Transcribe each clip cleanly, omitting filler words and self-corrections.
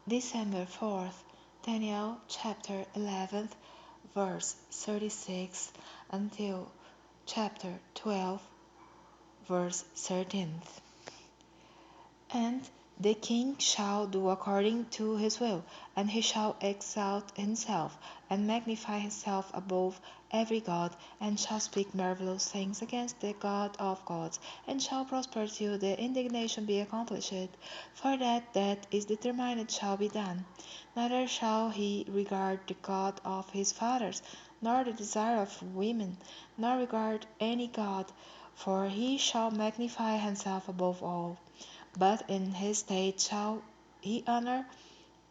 December 4th, Daniel chapter 11, verse 36 until chapter 12, verse 13. And the king shall do according to his will, and he shall exalt himself, and magnify himself above every god, and shall speak marvelous things against the God of gods, and shall prosper till the indignation be accomplished. For that is determined shall be done. Neither shall he regard the God of his fathers, nor the desire of women, nor regard any god, for he shall magnify himself above all. But in his state shall he honor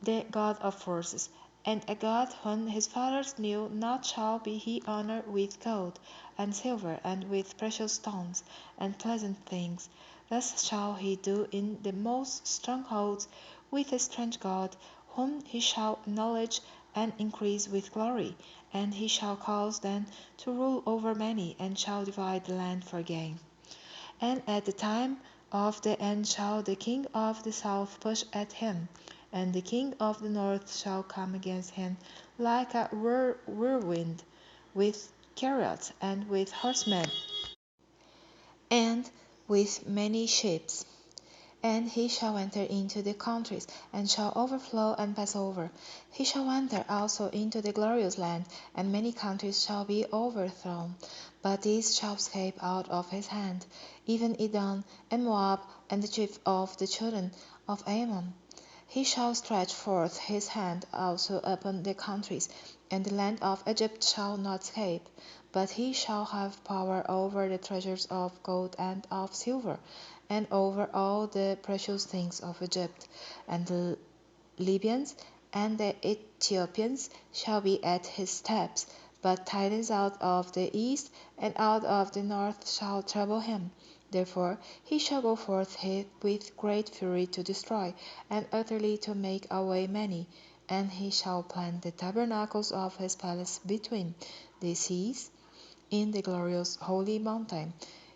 the God of forces, and a God whom his fathers knew not shall be he honored with gold and silver, and with precious stones and pleasant things. Thus shall he do in the most strongholds with a strange God, whom he shall acknowledge and increase with glory, and he shall cause them to rule over many, and shall divide the land for gain. And at the time of the end shall the king of the south push at him, and the king of the north shall come against him like a whirlwind, with chariots and with horsemen, and with many ships. And he shall enter into the countries, and shall overflow and pass over. He shall enter also into the glorious land, and many countries shall be overthrown. But these shall escape out of his hand, even Edom and Moab, and the chief of the children of Ammon. He shall stretch forth his hand also upon the countries, and the land of Egypt shall not escape. But he shall have power over the treasures of gold and of silver, and over all the precious things of Egypt. And the Libyans and the Ethiopians shall be at his steps. But tidings out of the east and out of the north shall trouble him. Therefore he shall go forth with great fury to destroy, and utterly to make away many. And he shall plant the tabernacles of his palace between the seas, in the glorious holy mountain.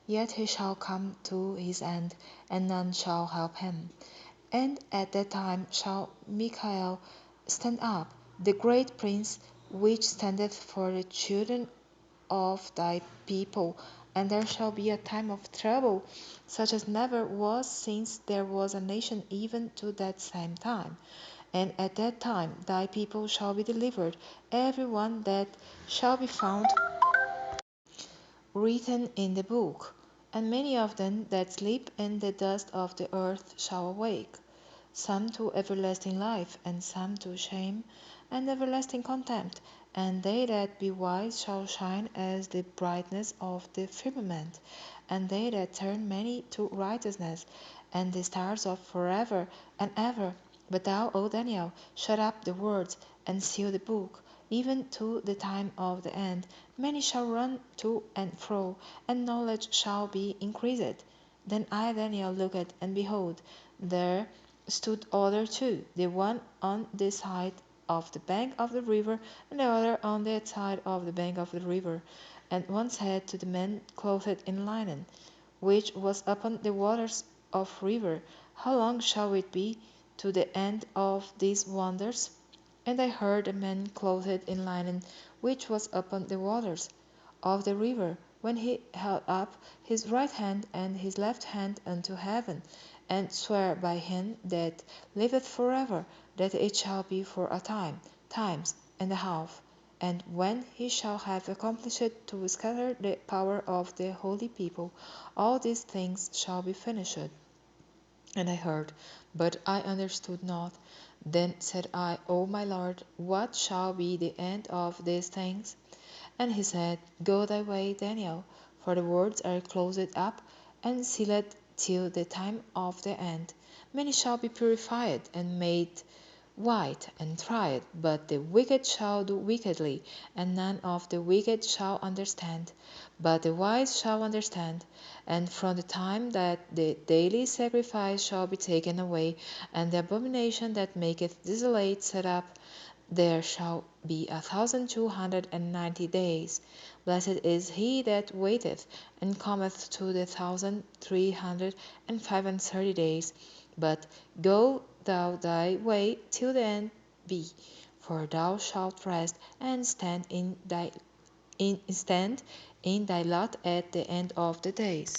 Yet he shall come to his end, and none shall help him. And at that time shall Michael stand up, the great prince, which standeth for the children of thy people. And there shall be a time of trouble, such as never was since there was a nation even to that same time. And at that time thy people shall be delivered, every one that shall be found written in the book. And many of them that sleep in the dust of the earth shall awake, some to everlasting life, and some to shame and everlasting contempt. And they that be wise shall shine as the brightness of the firmament, and they that turn many to righteousness, and the stars of forever and ever. But thou, O Daniel, shut up the words, and seal the book, even to the time of the end. Many shall run to and fro, and knowledge shall be increased. Then I, Daniel, looked, and behold, there stood other two, the one on this side of the bank of the river, and the other on that side of the bank of the river. And one said to the man clothed in linen, which was upon the waters of river, how long shall it be to the end of these wonders? And I heard a man clothed in linen, which was upon the waters of the river, when he held up his right hand and his left hand unto heaven, and sware by him that liveth forever, that it shall be for a time, times and a half. And when he shall have accomplished to scatter the power of the holy people, all these things shall be finished. And I heard, but I understood not. Then said I, O my Lord, what shall be the end of these things? And he said, Go thy way, Daniel, for the words are closed up and sealed till the time of the end. Many shall be purified and made white and tried, but the wicked shall do wickedly, and none of the wicked shall understand, but the wise shall understand. And from the time that the daily sacrifice shall be taken away, and the abomination that maketh desolate set up, there shall be 1,290 days. Blessed is he that waiteth, and cometh to the 1,335 days. But go thou thy way till the end be, for thou shalt rest and stand in thy lot at the end of the days.